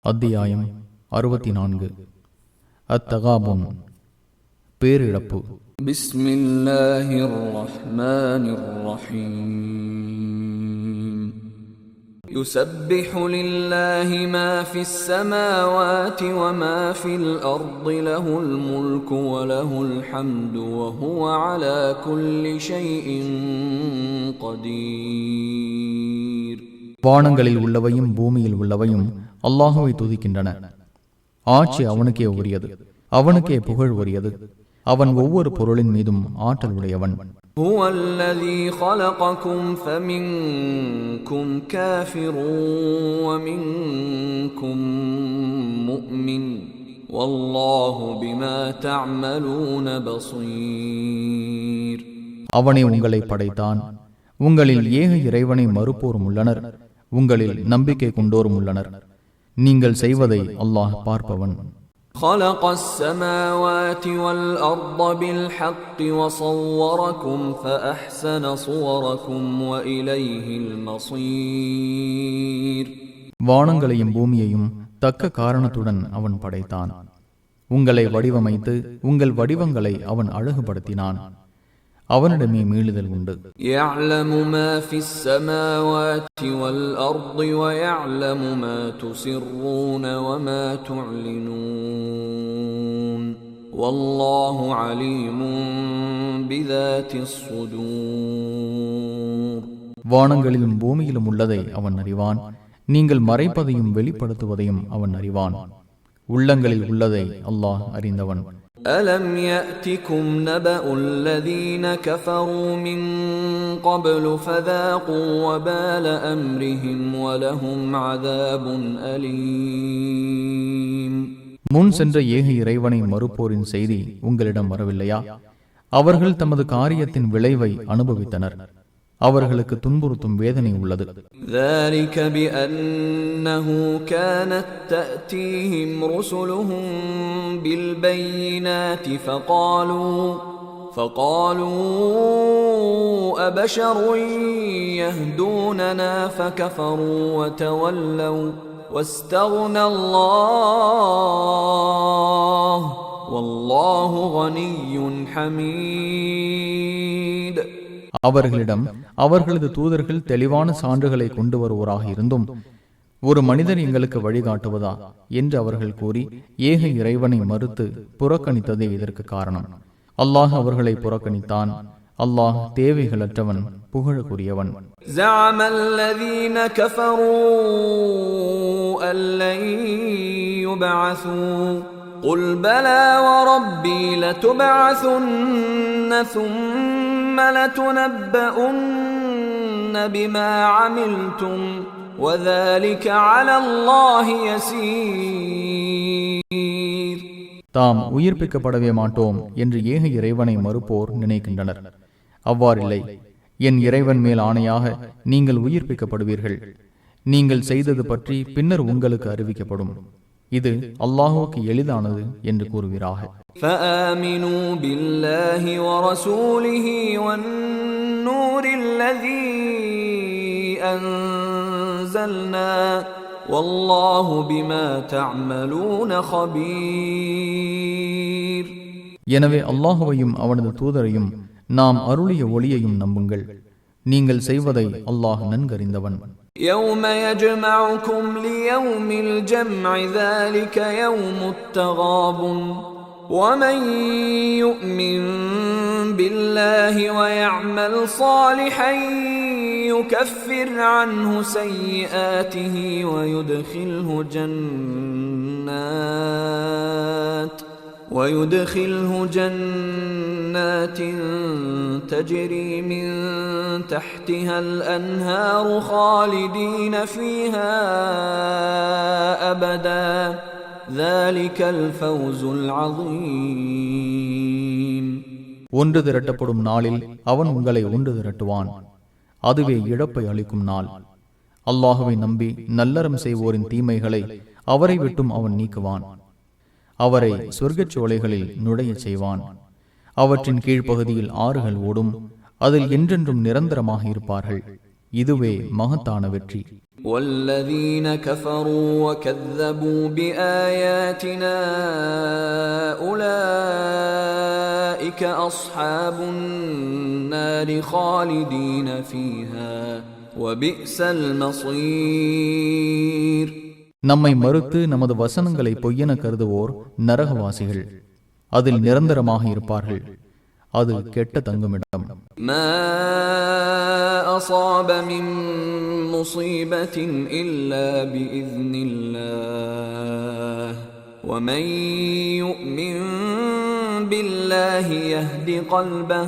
அத்தியாயம் 64. அத்தகாபுன், பேரிழப்பு. பிஸ்மில்லாஹிர் ரஹ்மானிர் ரஹீம். யுஸப்பிஹு லில்லாஹி மா ஃபிஸ் ஸமாவாதி வ மா ஃபில் அர்தி லஹுல் முல்கு வ லஹுல் ஹம்து வ ஹுவ அலா குல்லி ஷைஇன் கதீர். வானங்களில் உள்ளவையும் பூமியில் உள்ளவையும் அல்லாஹுவை துதிக்கின்றன. ஆட்சி அவனுக்கே உரியது, அவனுக்கே புகழ் உரியது. அவன் ஒவ்வொரு பொருளின் மீதும் ஆற்றல் உடையவன். هو الذي خلقكم فمنكم كافر ومنكم مؤمن والله بما تعملون بصير. அவனே உங்களை படைத்தான். உங்களில் ஏக இறைவனை மறுப்போரும் உள்ளனர், உங்களில் நம்பிக்கை கொண்டோரும் உள்ளனர். நீங்கள் செய்வதை அல்லாஹ் பார்ப்பவன். خلق السماوات والأرض بالحق وصوركم فأحسن صوركم وإليه المصير. வானங்களையும் பூமியையும் தக்க காரணத்துடன் அவன் படைத்தான். உங்களை வடிவமைத்து உங்கள் வடிவங்களை அவன் அழகுபடுத்தினான். அவனிடமே மீளுதல் உண்டு. يعلم ما في السماوات والأرض ويعلم ما تسرون وما تعلنون والله عليم بذات الصدور. வானங்களிலும் பூமியிலும் உள்ளதை அவன் அறிவான். நீங்கள் மறைப்பதையும் வெளிப்படுத்துவதையும் அவன் அறிவான். உள்ளங்களில் உள்ளதை அல்லாஹ் அறிந்தவன். ألم يأتكم نبأ الذين كفروا من قبل فذاقوا وبال أمرهم ولهم عذاب أليم. முன் சென்ற ஏக இறைவனை மறுப்போரின் செய்தி உங்களிடம் வரவில்லையா? அவர்கள் தமது காரியத்தின் விளைவை அனுபவித்தனர். அவர்களுக்கு துன்புறுத்தும் வேதனை உள்ளது. ذلك بأنه كانت تأتيهم رسلهم بالبينات فقالوا أبشر يهدوننا فكفروا وتولوا واستغنى الله والله غني حميد. அவர்களிடம் அவர்களது தூதர்கள் தெளிவான சான்றுகளை கொண்டு வருவோராக இருந்தும் ஒரு மனிதன் எங்களுக்கு வழிகாட்டுவதா என்று அவர்கள் கூறி ஏக இறைவனை மறுத்து புறக்கணித்ததே இதற்கு காரணம். அல்லாஹ் அவர்களை புறக்கணித்தான். அல்லாஹ் தேவைகளற்றவன், புகழக்குரியவன். زعم الذين كفروا أن لن يبعثوا قل بلى وربي لتبعثن ثم لتنبؤن بما عملتم وذلك على الله يسير. தாம் உயிர்ப்பிக்கப்படவே மாட்டோம் என்று ஏக இறைவனை மறுப்போர் நினைக்கின்றனர். அவ்வாறில்லை. என் இறைவன் மேல் ஆணையாக நீங்கள் உயிர்ப்பிக்கப்படுவீர்கள். நீங்கள் செய்தது பற்றி பின்னர் உங்களுக்கு அறிவிக்கப்படும். இது அல்லாஹுவுக்கு எளிதானது என்று கூறுகிறாக. فآمنوا بالله ورسوله والنور الذي أنزلنا والله بما تعملون خبير. எனவே அல்லாஹுவையும் அவனது தூதரையும் நாம் அருளிய ஒளியையும் நம்புங்கள். நீங்கள் செய்வதை அல்லாஹ் நன்கறிந்தவன். يوم يجمعكم ليوم الجمع ذلك يوم التغابن ومن يؤمن بالله ويعمل صالحا يكفر عنه سيئاته ويدخله جنات تجري من تحتها الأنهار خالدين فيها أبدا ذلك الفوز العظيم. ஒன்று திரட்டப்படும் நாளில் அவன் உங்களை ஒன்று திரட்டுவான். அதுவே இழப்பை அளிக்கும் நாள். அல்லாஹுவை நம்பி நல்லறம் செய்வோரின் தீமைகளை அவரை விட்டும் அவன் நீக்குவான். அவரை சொர்க்கச் சோலைகளில் நுழைய செய்வான். அவற்றின் கீழ்ப்பகுதியில் ஆறுகள் ஓடும். அதில் என்றென்றும் நிரந்தரமாக இருப்பார்கள். இதுவே மகத்தான வெற்றி. والذين كفروا وكذبوا بآياتنا أولئك أصحاب النار خالدين فيها وبئس المصير. நம்மை மறுத்து நமது வசனங்களை பொய்யென கருதுவோர் நரகவாசிகள், அதில் நிரந்தரமாக இருப்பார்கள். அது கெட்ட தங்குமிடம். ما أصاب من مصيبة إلا بإذن الله ومن يؤمن بالله يهد قلبه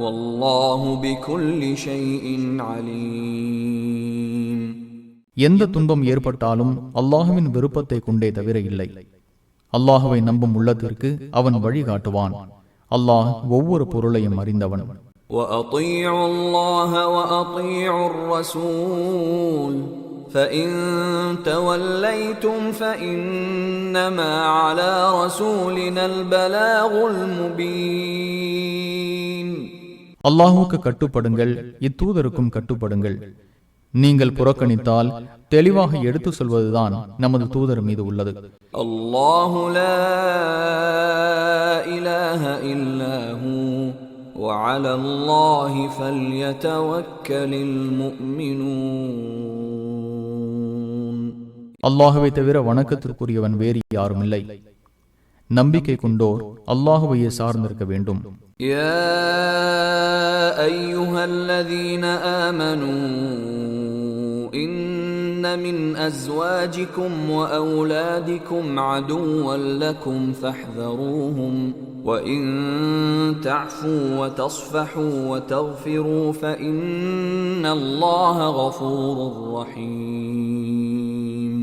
والله بكل شيء عليم. எந்த துன்பம் ஏற்பட்டாலும் அல்லாஹுவின் விருப்பத்தை கொண்டே தவிர இல்லை. அல்லாஹுவை நம்பும் உள்ளத்திற்கு அவன் வழிகாட்டுவான். அல்லாஹ் ஒவ்வொரு பொருளையும் அறிந்தவன். وَأَطِيعُوا اللَّهَ وَأَطِيعُوا الرَّسُولَ فَإِن تَوَلَّيْتُمْ فَإِنَّمَا عَلَى رَسُولِنَا الْبَلَاغُ الْمُبِينُ. அல்லாஹுக்கு கட்டுப்படுங்கள், இத்தூதருக்கும் கட்டுப்படுங்கள். நீங்கள் புறக்கணித்தால் தெளிவாக எடுத்து சொல்வதுதான் நமது தூதர் மீது உள்ளது. அல்லாஹு லா இலாஹ இல்லஹு வஅலா அல்லாஹி ஃபல்யதவக்கலில் முஃமினூன். அல்லாஹுவை தவிர வணக்கத்திற்குரியவன் வேறு யாரும் இல்லை. நம்பிக்கை கொண்டோர் அல்லாஹுவையே சார்ந்திருக்க வேண்டும். யா அய்யுஹல்லதீன ஆமனூ إن من أزواجكم وأولادكم عدوا لكم فاحذروهم وإن تعفوا وتصفحوا وتغفروا فإن الله غفور رحيم.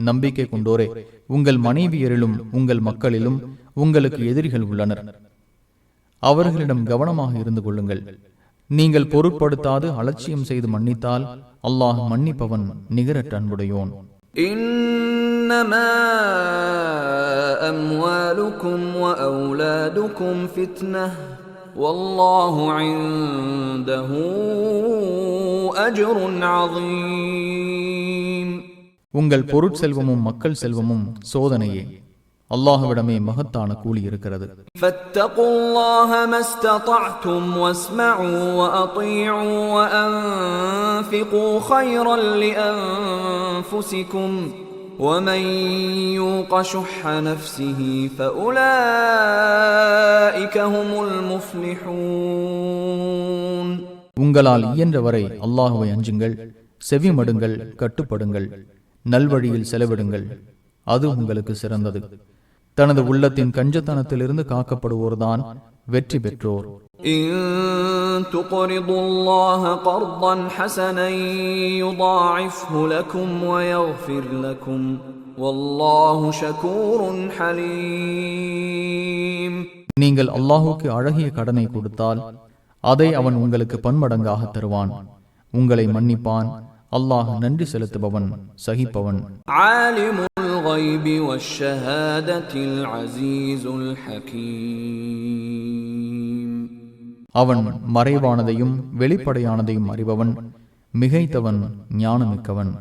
நம்பிக்கை கொண்டோரே, உங்கள் மனைவியரிலும் உங்கள் மக்களிலும் உங்களுக்கு எதிரிகள் உள்ளனர். அவர்களிடம் கவனமாக இருந்து கொள்ளுங்கள். நீங்கள் பொருட்படுத்தாது அலட்சியம் செய்து மன்னித்தால் அல்லாஹ் மன்னிப்பவன், நிகரற்ற அன்புடையோன். இன்னமா அம்வாலுக்கும் வ அவுலாதுக்கும் ஃபித்னஹ் வல்லாஹு இன்தஹு அஜ்ருன் அஸீம். உங்கள் பொருட்செல்வமும் மக்கள் செல்வமும் சோதனையே, அல்லாஹ்விடமே மகத்தான கூலி இருக்கிறது. ஃபத்தகுல்லாஹ மஸ்ததஅதும் வஸ்மஉ வஅதீஉ வஅன்ஃபிகு கைரன் லிஅன்ஃபுசிகும் வமன் யூக ஷுஹ நஃப்ஸிஹி ஃபஉலாயிக ஹுமுல் முஃப்லிஹூன். உங்களால் இயன்றவரை அல்லாஹ்வை அஞ்சுங்கள், செவிமடுங்கள், கட்டுப்படுங்கள், நல்வழியில் செலவிடுங்கள், அது உங்களுக்கு சிறந்தது. தனது உள்ளத்தின் கஞ்சத்தனத்திலிருந்து காக்கப்படுவோர்தான் வெற்றி பெற்றோர். இன் துக்ரிதுல்லாஹ கர்தன் ஹஸனன் யுதாஇஃப்ஹு லகும் வ யக்ஃபிர் லகும் வல்லாஹு ஷகூருன் ஹலீம். நீங்கள் அல்லாஹுக்கு அழகிய கடனை கொடுத்தால் அதை அவன் உங்களுக்கு பன்மடங்காக தருவான், உங்களை மன்னிப்பான். அல்லாஹ் நன்றி செலுத்துபவன், சகிப்பவன். ஆலிமுல் கைபி வஷ்ஷஹாதத்தில் அஸீஸுல் ஹகீம். அவன் மறைவானதையும் வெளிப்படையானதையும் அறிபவன், மிகைத்தவன், ஞானமிக்கவன்.